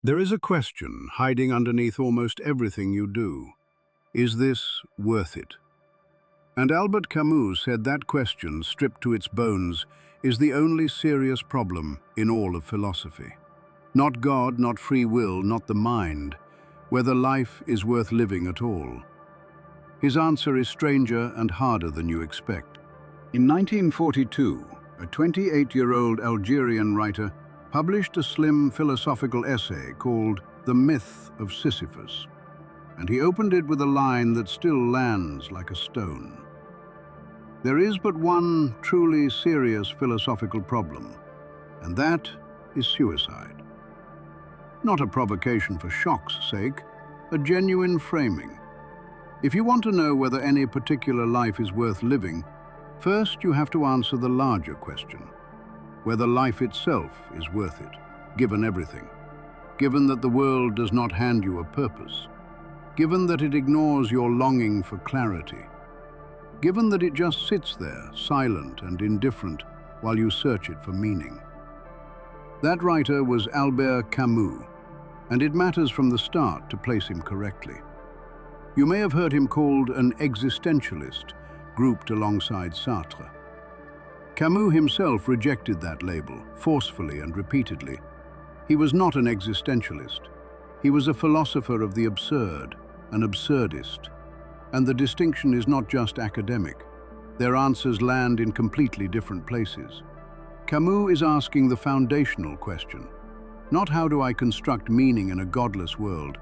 There is a question hiding underneath almost everything you do. Is this worth it? And Albert Camus said that question, stripped to its bones, is the only serious problem in all of philosophy. Not God, not free will, not the mind, whether life is worth living at all. His answer is stranger and harder than you expect. In 1942, a 28-year-old Algerian writer published a slim philosophical essay called The Myth of Sisyphus, and he opened it with a line that still lands like a stone. There is but one truly serious philosophical problem, and that is suicide. Not a provocation for shock's sake, a genuine framing. If you want to know whether any particular life is worth living, first you have to answer the larger question: whether life itself is worth it, given everything, given that the world does not hand you a purpose, given that it ignores your longing for clarity, given that it just sits there, silent and indifferent, while you search it for meaning. That writer was Albert Camus, and it matters from the start to place him correctly. You may have heard him called an existentialist, grouped alongside Sartre. Camus himself rejected that label, forcefully and repeatedly. He was not an existentialist. He was a philosopher of the absurd, an absurdist. And the distinction is not just academic. Their answers land in completely different places. Camus is asking the foundational question, not how do I construct meaning in a godless world,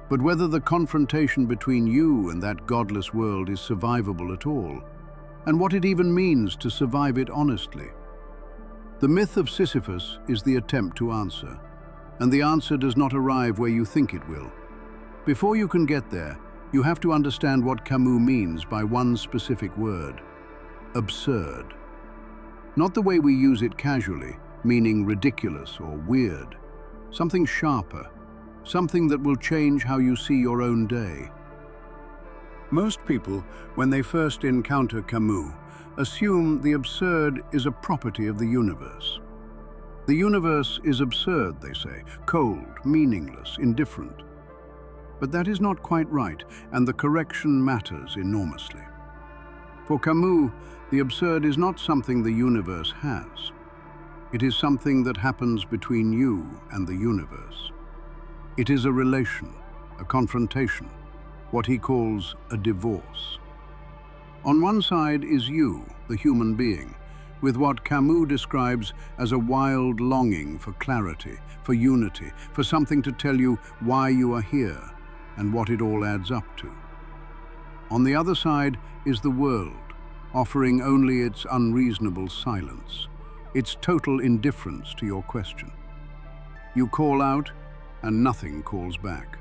but whether the confrontation between you and that godless world is survivable at all, and what it even means to survive it honestly. The myth of Sisyphus is the attempt to answer, and the answer does not arrive where you think it will. Before you can get there, you have to understand what Camus means by one specific word: absurd. Not the way we use it casually, meaning ridiculous or weird. Something sharper, something that will change how you see your own day. Most people, when they first encounter Camus, assume the absurd is a property of the universe. The universe is absurd, they say, cold, meaningless, indifferent. But that is not quite right, and the correction matters enormously. For Camus, the absurd is not something the universe has. It is something that happens between you and the universe. It is a relation, a confrontation, what he calls a divorce. On one side is you, the human being, with what Camus describes as a wild longing for clarity, for unity, for something to tell you why you are here and what it all adds up to. On the other side is the world, offering only its unreasonable silence, its total indifference to your question. You call out, and nothing calls back.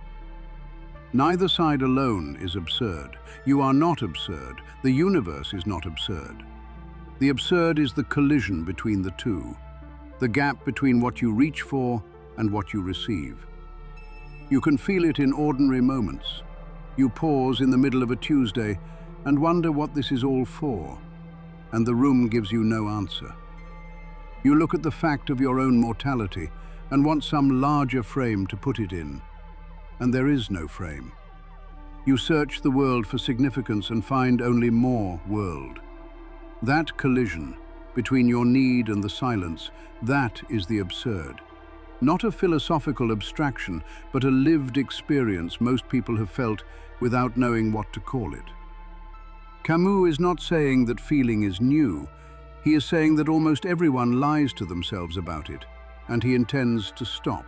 Neither side alone is absurd. You are not absurd. The universe is not absurd. The absurd is the collision between the two, the gap between what you reach for and what you receive. You can feel it in ordinary moments. You pause in the middle of a Tuesday and wonder what this is all for, and the room gives you no answer. You look at the fact of your own mortality and want some larger frame to put it in, and there is no frame. You search the world for significance and find only more world. That collision between your need and the silence, that is the absurd. Not a philosophical abstraction, but a lived experience most people have felt without knowing what to call it. Camus is not saying that feeling is new. He is saying that almost everyone lies to themselves about it, and he intends to stop.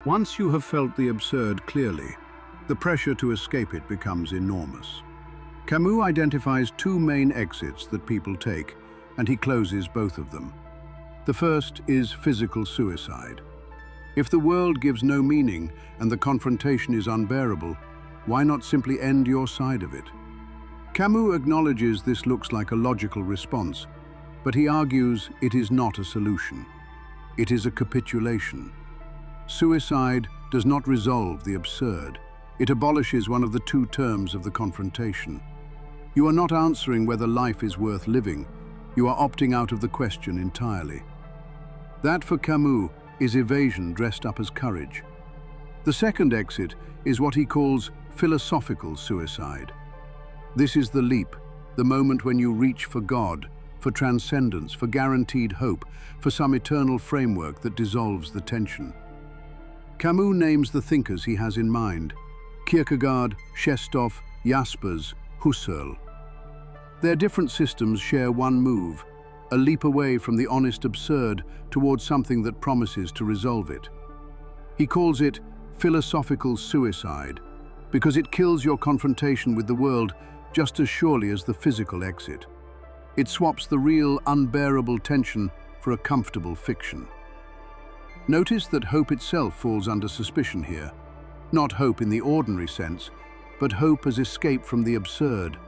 Once you have felt the absurd clearly, the pressure to escape it becomes enormous. Camus identifies two main exits that people take, and he closes both of them. The first is physical suicide. If the world gives no meaning and the confrontation is unbearable, why not simply end your side of it? Camus acknowledges this looks like a logical response, but he argues it is not a solution. It is a capitulation. Suicide does not resolve the absurd. It abolishes one of the two terms of the confrontation. You are not answering whether life is worth living. You are opting out of the question entirely. That, for Camus, is evasion dressed up as courage. The second exit is what he calls philosophical suicide. This is the leap, the moment when you reach for God, for transcendence, for guaranteed hope, for some eternal framework that dissolves the tension. Camus names the thinkers he has in mind: Kierkegaard, Shestov, Jaspers, Husserl. Their different systems share one move, a leap away from the honest absurd towards something that promises to resolve it. He calls it philosophical suicide because it kills your confrontation with the world just as surely as the physical exit. It swaps the real, unbearable tension for a comfortable fiction. Notice that hope itself falls under suspicion here. Not hope in the ordinary sense, but hope as escape from the absurd.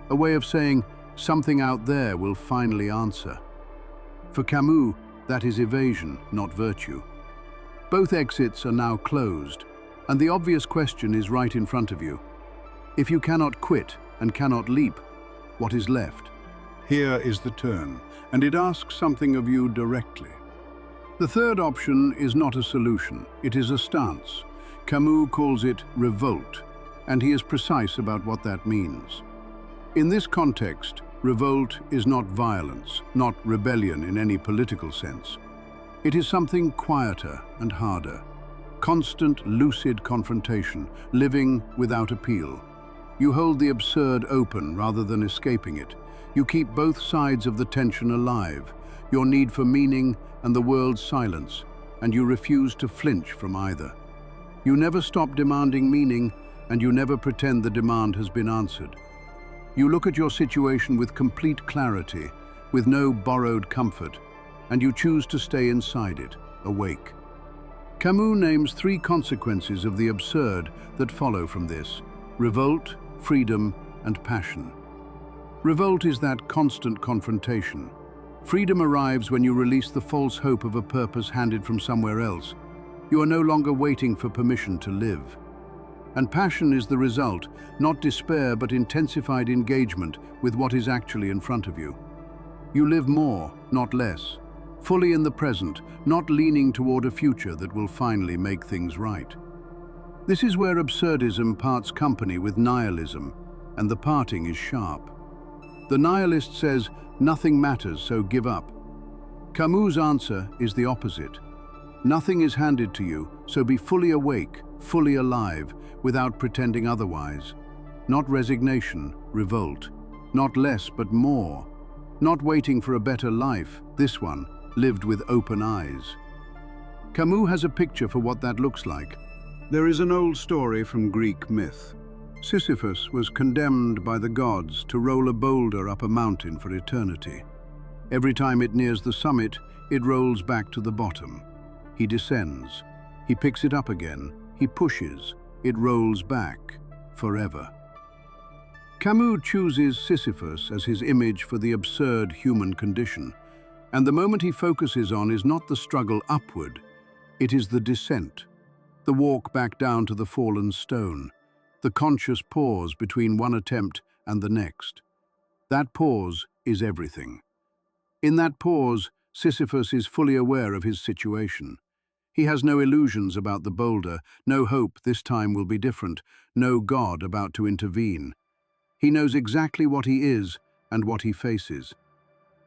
A way of saying, something out there will finally answer. For Camus, that is evasion, not virtue. Both exits are now closed, and the obvious question is right in front of you. If you cannot quit and cannot leap, what is left? Here is the turn, and it asks something of you directly. The third option is not a solution, it is a stance. Camus calls it revolt, and he is precise about what that means. In this context, revolt is not violence, not rebellion in any political sense. It is something quieter and harder. Constant, lucid confrontation, living without appeal. You hold the absurd open rather than escaping it. You keep both sides of the tension alive, your need for meaning and the world's silence, and you refuse to flinch from either. You never stop demanding meaning, and you never pretend the demand has been answered. You look at your situation with complete clarity, with no borrowed comfort, and you choose to stay inside it, awake. Camus names three consequences of the absurd that follow from this: revolt, freedom, and passion. Revolt is that constant confrontation. Freedom arrives when you release the false hope of a purpose handed from somewhere else. You are no longer waiting for permission to live. And passion is the result, not despair but intensified engagement with what is actually in front of you. You live more, not less, fully in the present, not leaning toward a future that will finally make things right. This is where absurdism parts company with nihilism, and the parting is sharp. The nihilist says, nothing matters, so give up. Camus' answer is the opposite. Nothing is handed to you, so be fully awake, fully alive, without pretending otherwise. Not resignation, revolt. Not less, but more. Not waiting for a better life, this one, lived with open eyes. Camus has a picture for what that looks like. There is an old story from Greek myth. Sisyphus was condemned by the gods to roll a boulder up a mountain for eternity. Every time it nears the summit, it rolls back to the bottom. He descends. He picks it up again. He pushes. It rolls back, forever. Camus chooses Sisyphus as his image for the absurd human condition, and the moment he focuses on is not the struggle upward, it is the descent, the walk back down to the fallen stone, the conscious pause between one attempt and the next. That pause is everything. In that pause, Sisyphus is fully aware of his situation. He has no illusions about the boulder, no hope this time will be different, no God about to intervene. He knows exactly what he is and what he faces.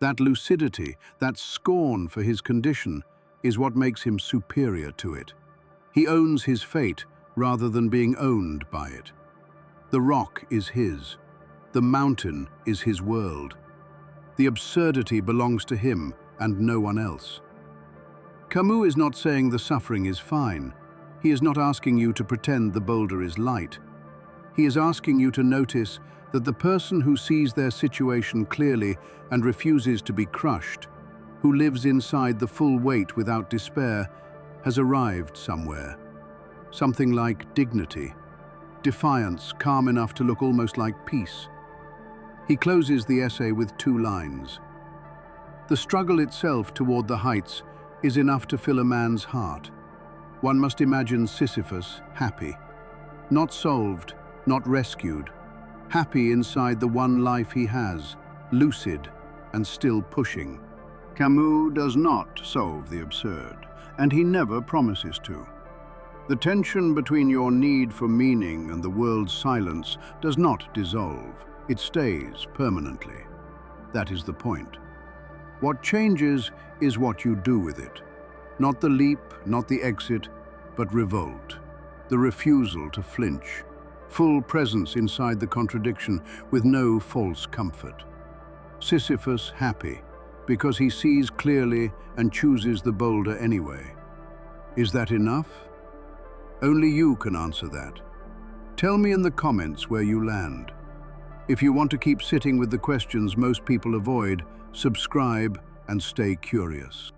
That lucidity, that scorn for his condition, is what makes him superior to it. He owns his fate rather than being owned by it. The rock is his. The mountain is his world. The absurdity belongs to him and no one else. Camus is not saying the suffering is fine. He is not asking you to pretend the boulder is light. He is asking you to notice that the person who sees their situation clearly and refuses to be crushed, who lives inside the full weight without despair, has arrived somewhere. Something like dignity, defiance calm enough to look almost like peace. He closes the essay with 2 lines. The struggle itself toward the heights is enough to fill a man's heart. One must imagine Sisyphus happy, not solved, not rescued, happy inside the one life he has, lucid and still pushing. Camus does not solve the absurd, and he never promises to. The tension between your need for meaning and the world's silence does not dissolve. It stays permanently. That is the point. What changes is what you do with it. Not the leap, not the exit, but revolt. The refusal to flinch. Full presence inside the contradiction with no false comfort. Sisyphus happy because he sees clearly and chooses the boulder anyway. Is that enough? Only you can answer that. Tell me in the comments where you land. If you want to keep sitting with the questions most people avoid, subscribe and stay curious.